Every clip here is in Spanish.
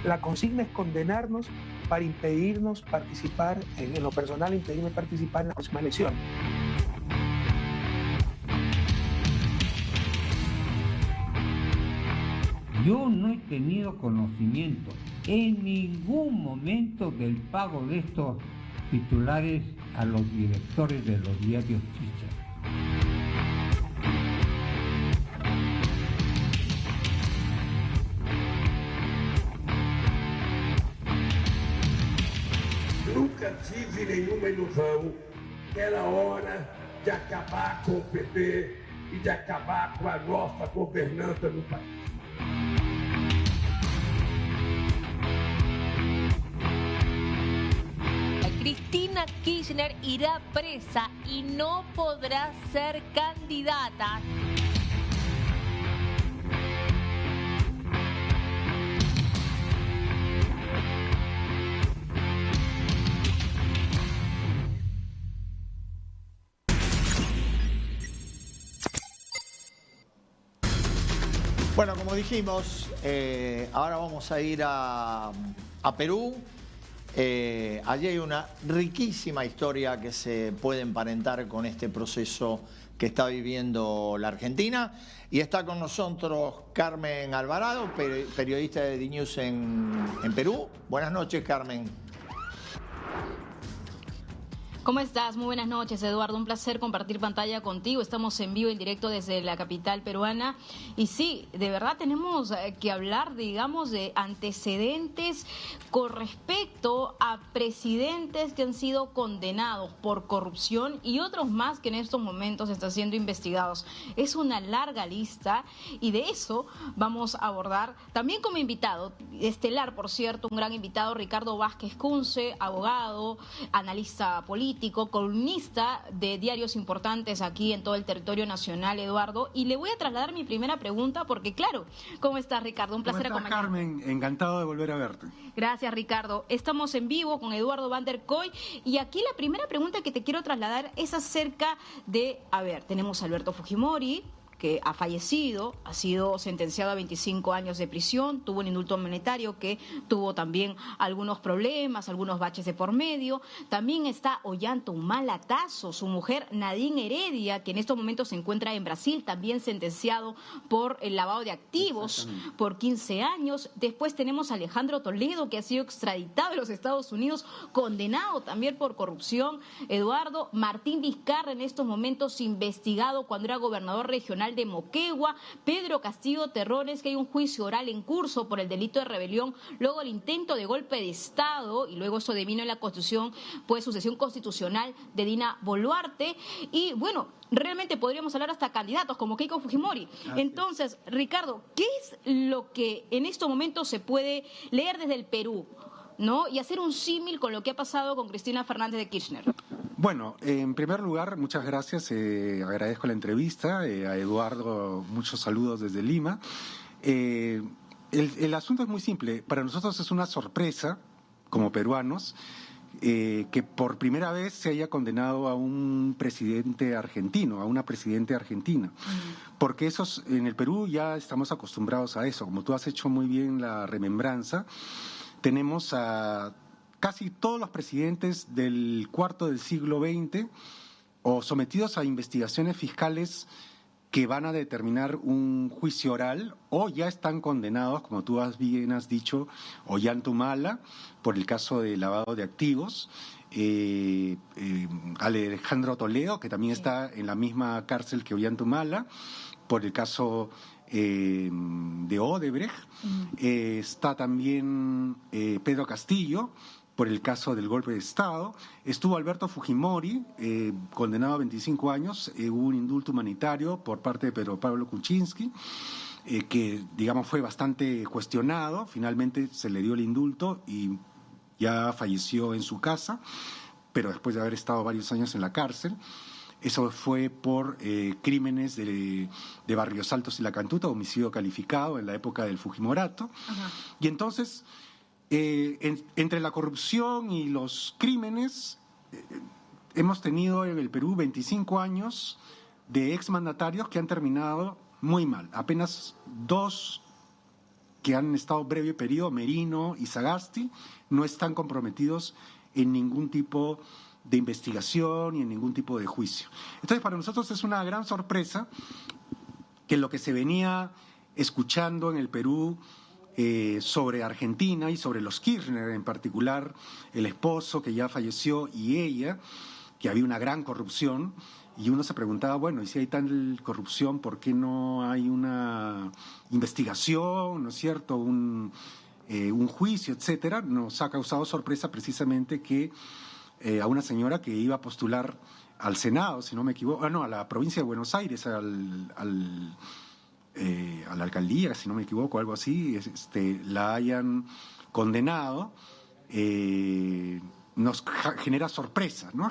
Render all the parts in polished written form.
La consigna es condenarnos para impedirnos participar, en lo personal, impedirme participar en la próxima elección. Yo no he tenido conocimiento en ningún momento del pago de estos titulares a los directores de los diarios chicha. Nunca tive nenhuma ilusão que era hora de acabar com o PT e de acabar com a nossa governança no país. Cristina Kirchner irá presa y no podrá ser candidata. Bueno, como dijimos, ahora vamos a ir a Perú. Allí hay una riquísima historia que se puede emparentar con este proceso que está viviendo la Argentina. Y está con nosotros Carmen Alvarado, periodista de DNews en Perú. Buenas noches, Carmen. ¿Cómo estás? Muy buenas noches, Eduardo. Un placer compartir pantalla contigo. Estamos en vivo, en directo desde la capital peruana. Y sí, de verdad tenemos que hablar, digamos, de antecedentes con respecto a presidentes que han sido condenados por corrupción y otros más que en estos momentos están siendo investigados. Es una larga lista y de eso vamos a abordar también como invitado, estelar, por cierto, un gran invitado, Ricardo Vázquez Kunze, abogado, analista político, columnista de diarios importantes aquí en todo el territorio nacional, Eduardo. Y le voy a trasladar mi primera pregunta porque, claro, ¿cómo estás, Ricardo? Un placer acompañarte. Carmen, encantado de volver a verte. Gracias, Ricardo. Estamos en vivo con Eduardo Van der Kooi y aquí la primera pregunta que te quiero trasladar es acerca de, tenemos a Alberto Fujimori, que ha fallecido, ha sido sentenciado a 25 años de prisión, tuvo un indulto monetario que tuvo también algunos problemas, algunos baches de por medio. También está Ollanta Humala Tasso, su mujer Nadine Heredia, que en estos momentos se encuentra en Brasil, también sentenciado por el lavado de activos por 15 años. Después tenemos a Alejandro Toledo, que ha sido extraditado de los Estados Unidos, condenado también por corrupción. Eduardo, Martín Vizcarra en estos momentos investigado cuando era gobernador regional de Moquegua, Pedro Castillo Terrones, que hay un juicio oral en curso por el delito de rebelión, luego el intento de golpe de Estado y luego eso devino en la Constitución, pues sucesión constitucional de Dina Boluarte y bueno, realmente podríamos hablar hasta candidatos como Keiko Fujimori. Entonces, Ricardo, ¿qué es lo que en estos momentos se puede leer desde el Perú, ¿no? Y hacer un símil con lo que ha pasado con Cristina Fernández de Kirchner? Bueno, en primer lugar, muchas gracias. Agradezco la entrevista. A Eduardo, muchos saludos desde Lima. El asunto es muy simple. Para nosotros es una sorpresa, como peruanos, que por primera vez se haya condenado a un presidente argentino, a una presidente argentina. Porque en el Perú ya estamos acostumbrados a eso. Como tú has hecho muy bien la remembranza, tenemos a casi todos los presidentes del cuarto del siglo XX o sometidos a investigaciones fiscales que van a determinar un juicio oral o ya están condenados, como tú bien has dicho, Ollanta Humala por el caso de lavado de activos, Alejandro Toledo, que también está en la misma cárcel que Ollanta Humala, por el caso de Odebrecht, está también Pedro Castillo, por el caso del golpe de Estado. Estuvo Alberto Fujimori, condenado a 25 años, hubo un indulto humanitario por parte de Pedro Pablo Kuczynski, que digamos fue bastante cuestionado, finalmente se le dio el indulto y ya falleció en su casa, pero después de haber estado varios años en la cárcel. Eso fue por crímenes de Barrios Altos y La Cantuta, homicidio calificado en la época del Fujimorato. Ajá. Y entonces, entre la corrupción y los crímenes, hemos tenido en el Perú 25 años de exmandatarios que han terminado muy mal. Apenas dos que han estado breve periodo, Merino y Sagasti, no están comprometidos en ningún tipo de investigación y en ningún tipo de juicio. Entonces, para nosotros es una gran sorpresa que lo que se venía escuchando en el Perú sobre Argentina y sobre los Kirchner, en particular el esposo que ya falleció y ella, que había una gran corrupción, y uno se preguntaba, bueno, y si hay tal corrupción, ¿por qué no hay una investigación, no es cierto, un juicio, etcétera? Nos ha causado sorpresa precisamente que a una señora que iba a postular al Senado, si no me equivoco, a la provincia de Buenos Aires, a la alcaldía, si no me equivoco, algo así, la hayan condenado, nos genera sorpresa, ¿no?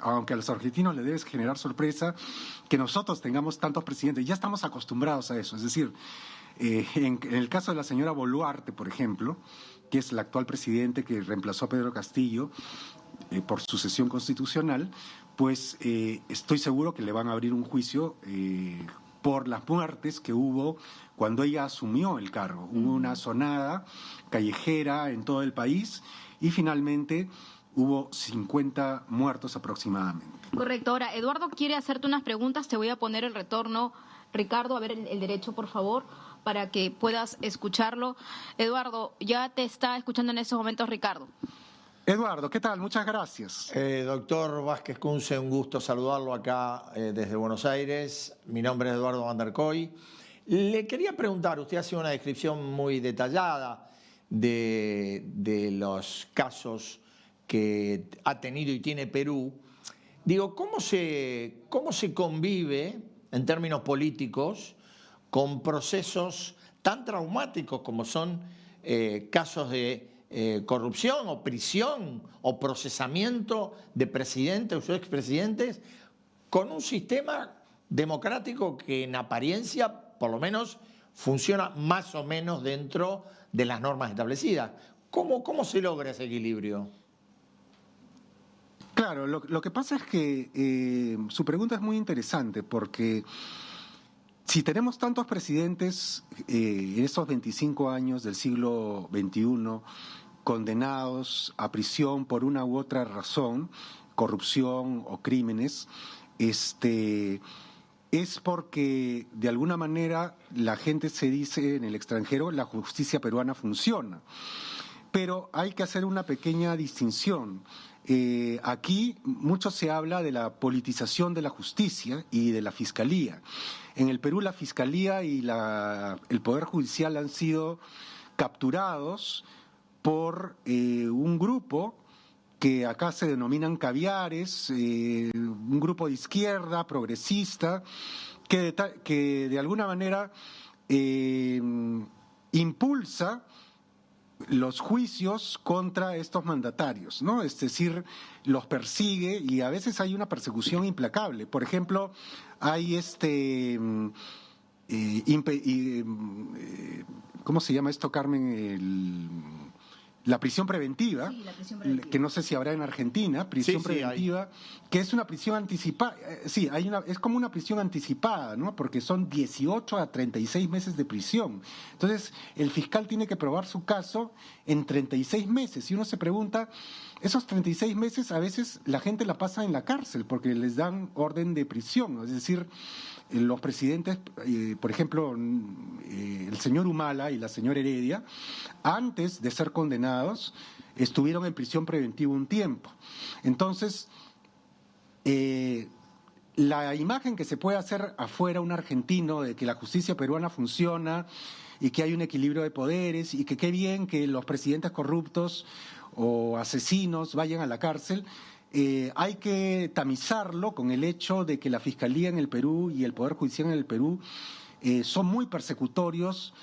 Aunque a los argentinos les debe generar sorpresa que nosotros tengamos tantos presidentes, ya estamos acostumbrados a eso, es decir, en el caso de la señora Boluarte, por ejemplo, que es la actual presidente que reemplazó a Pedro Castillo por sucesión constitucional, pues estoy seguro que le van a abrir un juicio por las muertes que hubo cuando ella asumió el cargo. Hubo una sonada callejera en todo el país y finalmente hubo 50 muertos aproximadamente. Correcto. Ahora, Eduardo quiere hacerte unas preguntas. Te voy a poner el retorno. Ricardo, a ver el derecho, por favor, para que puedas escucharlo. Eduardo, ya te está escuchando en estos momentos Ricardo. Eduardo, ¿qué tal? Muchas gracias. Doctor Vázquez Kunze, un gusto saludarlo acá desde Buenos Aires. Mi nombre es Eduardo Van der Koy. Le quería preguntar, usted hace una descripción muy detallada de los casos que ha tenido y tiene Perú. Digo, ¿cómo se convive en términos políticos con procesos tan traumáticos como son casos de corrupción o prisión o procesamiento de presidentes o expresidentes con un sistema democrático que en apariencia por lo menos funciona más o menos dentro de las normas establecidas? ¿Cómo se logra ese equilibrio? Claro, lo que pasa es que su pregunta es muy interesante porque si tenemos tantos presidentes en estos 25 años del siglo XXI condenados a prisión por una u otra razón, corrupción o crímenes, es porque de alguna manera la gente se dice en el extranjero la justicia peruana funciona. Pero hay que hacer una pequeña distinción. Aquí mucho se habla de la politización de la justicia y de la fiscalía. En el Perú la fiscalía y el Poder Judicial han sido capturados por un grupo que acá se denominan caviares, un grupo de izquierda, progresista, que de alguna manera impulsa los juicios contra estos mandatarios, ¿no? Es decir, los persigue y a veces hay una persecución implacable. Por ejemplo, hay ¿cómo se llama esto, Carmen? La prisión preventiva, sí, la prisión preventiva, que no sé si habrá en Argentina, prisión preventiva, que es una prisión anticipada, es como una prisión anticipada, ¿no? Porque son 18 a 36 meses de prisión. Entonces, el fiscal tiene que probar su caso en 36 meses. Y uno se pregunta, esos 36 meses a veces la gente la pasa en la cárcel porque les dan orden de prisión, ¿no? Es decir, los presidentes, por ejemplo, el señor Humala y la señora Heredia, antes de ser condenados, estuvieron en prisión preventiva un tiempo. Entonces, la imagen que se puede hacer afuera un argentino de que la justicia peruana funciona y que hay un equilibrio de poderes y que qué bien que los presidentes corruptos o asesinos vayan a la cárcel, hay que tamizarlo con el hecho de que la Fiscalía en el Perú y el Poder Judicial en el Perú son muy persecutorios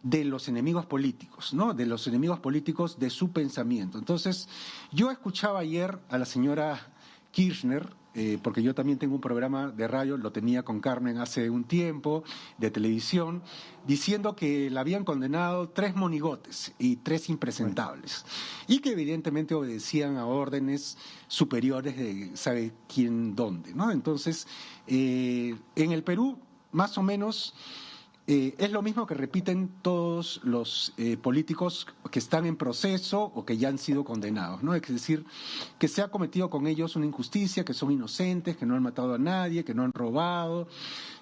de los enemigos políticos, ¿no? De los enemigos políticos de su pensamiento. Entonces, yo escuchaba ayer a la señora Kirchner, porque yo también tengo un programa de radio, lo tenía con Carmen hace un tiempo, de televisión, diciendo que la habían condenado 3 monigotes y 3 impresentables, y que evidentemente obedecían a órdenes superiores de sabe quién dónde, ¿no? Entonces, en el Perú, más o menos, es lo mismo que repiten todos los políticos que están en proceso o que ya han sido condenados, ¿no? Es decir, que se ha cometido con ellos una injusticia, que son inocentes, que no han matado a nadie, que no han robado,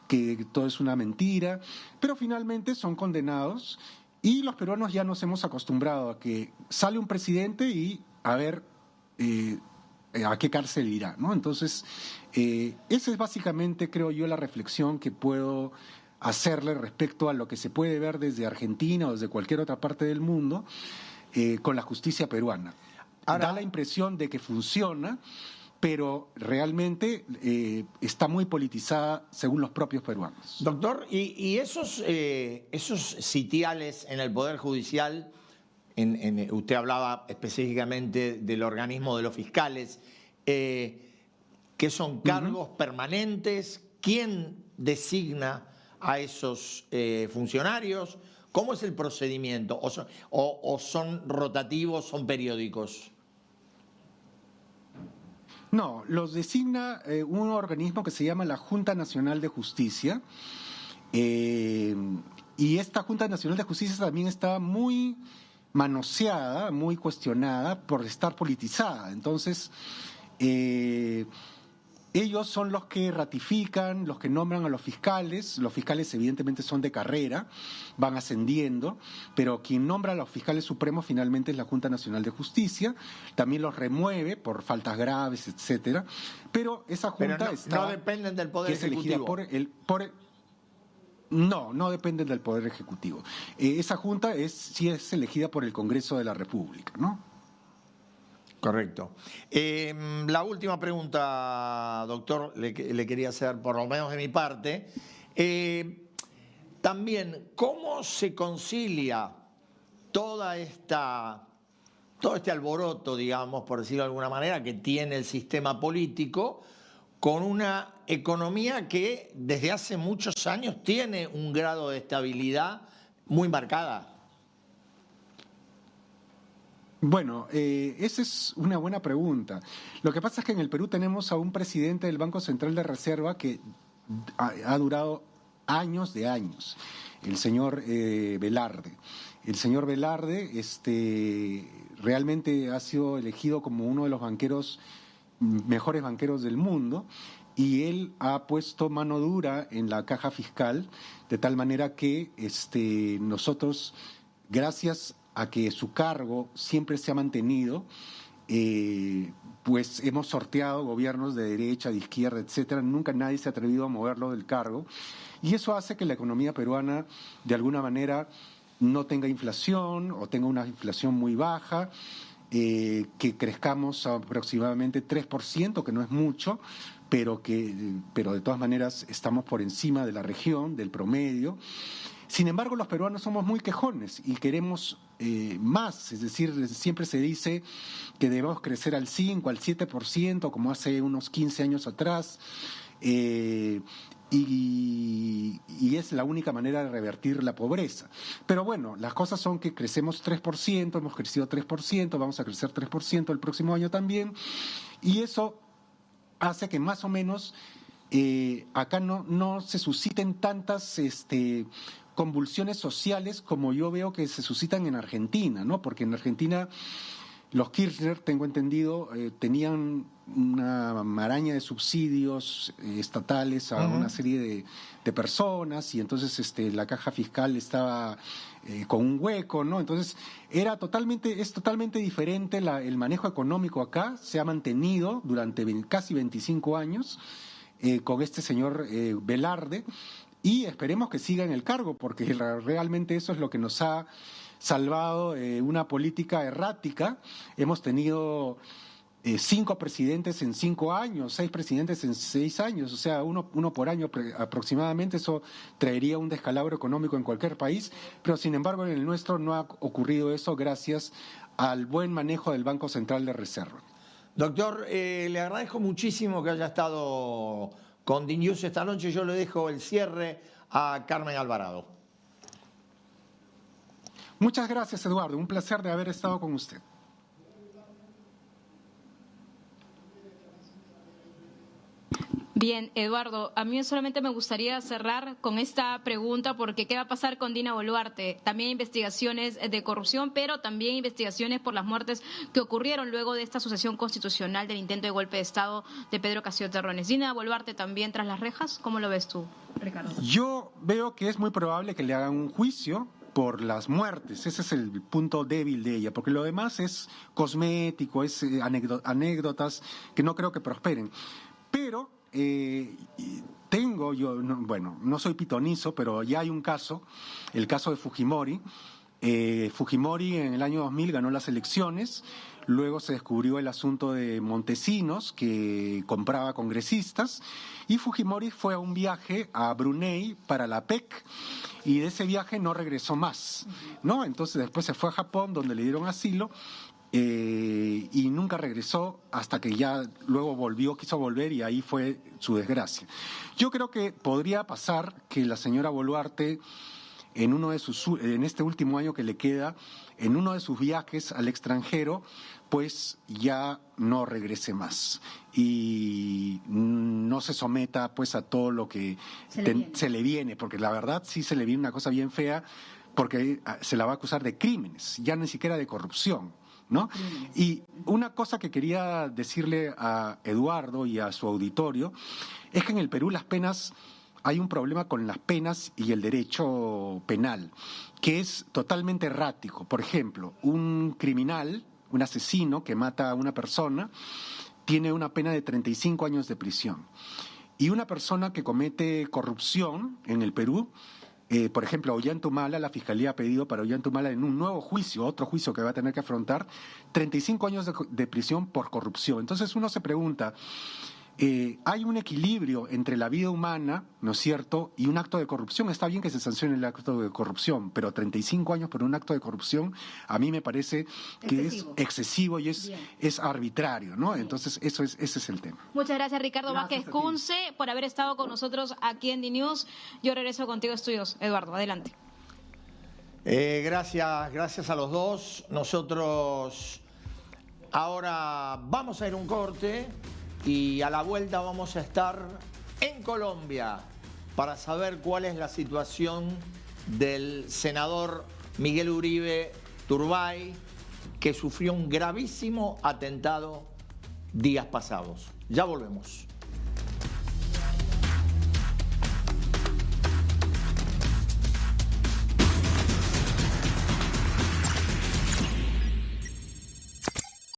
que todo es una mentira, pero finalmente son condenados y los peruanos ya nos hemos acostumbrado a que sale un presidente y a ver a qué cárcel irá, ¿no? Entonces, esa es básicamente, creo yo, la reflexión que puedo hacerle respecto a lo que se puede ver desde Argentina o desde cualquier otra parte del mundo con la justicia peruana. Ahora, da la impresión de que funciona, pero realmente está muy politizada según los propios peruanos. doctor, y esos sitiales en el Poder Judicial, usted hablaba específicamente del organismo de los fiscales, que son cargos permanentes, ¿quién designa a esos funcionarios? ¿Cómo es el procedimiento? ¿O son rotativos, son periódicos? No, los designa un organismo que se llama la Junta Nacional de Justicia, y esta Junta Nacional de Justicia también está muy manoseada, muy cuestionada por estar politizada. Entonces, ellos son los que ratifican, los que nombran a los fiscales evidentemente son de carrera, van ascendiendo, pero quien nombra a los fiscales supremos finalmente es la Junta Nacional de Justicia, también los remueve por faltas graves, etcétera, pero esa Junta no dependen del Poder Ejecutivo. No dependen del Poder Ejecutivo. Esa Junta sí es elegida por el Congreso de la República, ¿no? Correcto. La última pregunta, doctor, le quería hacer, por lo menos de mi parte. También, ¿cómo se concilia todo este alboroto, digamos, por decirlo de alguna manera, que tiene el sistema político con una economía que desde hace muchos años tiene un grado de estabilidad muy marcada? Bueno, esa es una buena pregunta. Lo que pasa es que en el Perú tenemos a un presidente del Banco Central de Reserva que ha durado años de años, el señor Velarde. El señor Velarde realmente ha sido elegido como uno de los mejores banqueros del mundo, y él ha puesto mano dura en la caja fiscal, de tal manera que nosotros, gracias a que su cargo siempre se ha mantenido, pues hemos sorteado gobiernos de derecha, de izquierda, etcétera. Nunca nadie se ha atrevido a moverlo del cargo, y eso hace que la economía peruana de alguna manera no tenga inflación o tenga una inflación muy baja, que crezcamos a aproximadamente 3%, que no es mucho, pero de todas maneras estamos por encima de la región, del promedio. Sin embargo, los peruanos somos muy quejones y queremos más, es decir, siempre se dice que debemos crecer al 5, al 7%, como hace unos 15 años atrás, y es la única manera de revertir la pobreza. Pero bueno, las cosas son que crecemos 3%, hemos crecido 3%, vamos a crecer 3% el próximo año también, y eso hace que más o menos acá no se susciten tantas convulsiones sociales como yo veo que se suscitan en Argentina, ¿no? Porque en Argentina los Kirchner, tengo entendido, tenían una maraña de subsidios estatales a una serie de personas, y entonces la caja fiscal estaba con un hueco, ¿no? Entonces es totalmente diferente el manejo económico acá, se ha mantenido durante casi 25 años con este señor Velarde, y esperemos que siga en el cargo, porque realmente eso es lo que nos ha salvado una política errática. Hemos tenido 5 presidentes en 5 años, 6 presidentes en 6 años, o sea, uno por año aproximadamente. Eso traería un descalabro económico en cualquier país, pero sin embargo en el nuestro no ha ocurrido eso gracias al buen manejo del Banco Central de Reserva. Doctor, le agradezco muchísimo que haya estado con DNews esta noche. Yo le dejo el cierre a Carmen Alvarado. Muchas gracias, Eduardo. Un placer de haber estado con usted. Bien, Eduardo, a mí solamente me gustaría cerrar con esta pregunta porque ¿qué va a pasar con Dina Boluarte? También hay investigaciones de corrupción, pero también investigaciones por las muertes que ocurrieron luego de esta sucesión constitucional del intento de golpe de Estado de Pedro Castillo Terrones. ¿Dina Boluarte también tras las rejas? ¿Cómo lo ves tú, Ricardo? Yo veo que es muy probable que le hagan un juicio por las muertes. Ese es el punto débil de ella, porque lo demás es cosmético, es anécdotas que no creo que prosperen. Pero no soy pitonizo, pero ya hay un caso, el caso de Fujimori. Fujimori en el año 2000 ganó las elecciones, luego se descubrió el asunto de Montesinos, que compraba congresistas, y Fujimori fue a un viaje a Brunei para la PEC, y de ese viaje no regresó más, ¿no? Entonces después se fue a Japón, donde le dieron asilo, y nunca regresó hasta que ya luego quiso volver y ahí fue su desgracia. Yo creo que podría pasar que la señora Boluarte en este último año que le queda, en uno de sus viajes al extranjero, pues ya no regrese más y no se someta pues a todo lo que se le viene, porque la verdad sí se le viene una cosa bien fea, porque se la va a acusar de crímenes, ya ni siquiera de corrupción, ¿no? Y una cosa que quería decirle a Eduardo y a su auditorio es que en el Perú hay un problema con las penas y el derecho penal, que es totalmente errático. Por ejemplo, un criminal, un asesino que mata a una persona, tiene una pena de 35 años de prisión. Y una persona que comete corrupción en el Perú, por ejemplo, Ollantumala, la Fiscalía ha pedido para Ollantumala en un nuevo juicio, otro juicio que va a tener que afrontar, 35 años de prisión por corrupción. Entonces uno se pregunta, hay un equilibrio entre la vida humana, ¿no es cierto?, y un acto de corrupción. Está bien que se sancione el acto de corrupción, pero 35 años por un acto de corrupción a mí me parece que es excesivo y es arbitrario, ¿no? Entonces ese es el tema. Muchas gracias, Ricardo Vázquez Kunze, por haber estado con nosotros aquí en DNews. Yo regreso contigo a estudios. Eduardo, adelante. Gracias a los dos. Nosotros ahora vamos a ir a un corte y a la vuelta vamos a estar en Colombia para saber cuál es la situación del senador Miguel Uribe Turbay, que sufrió un gravísimo atentado días pasados. Ya volvemos.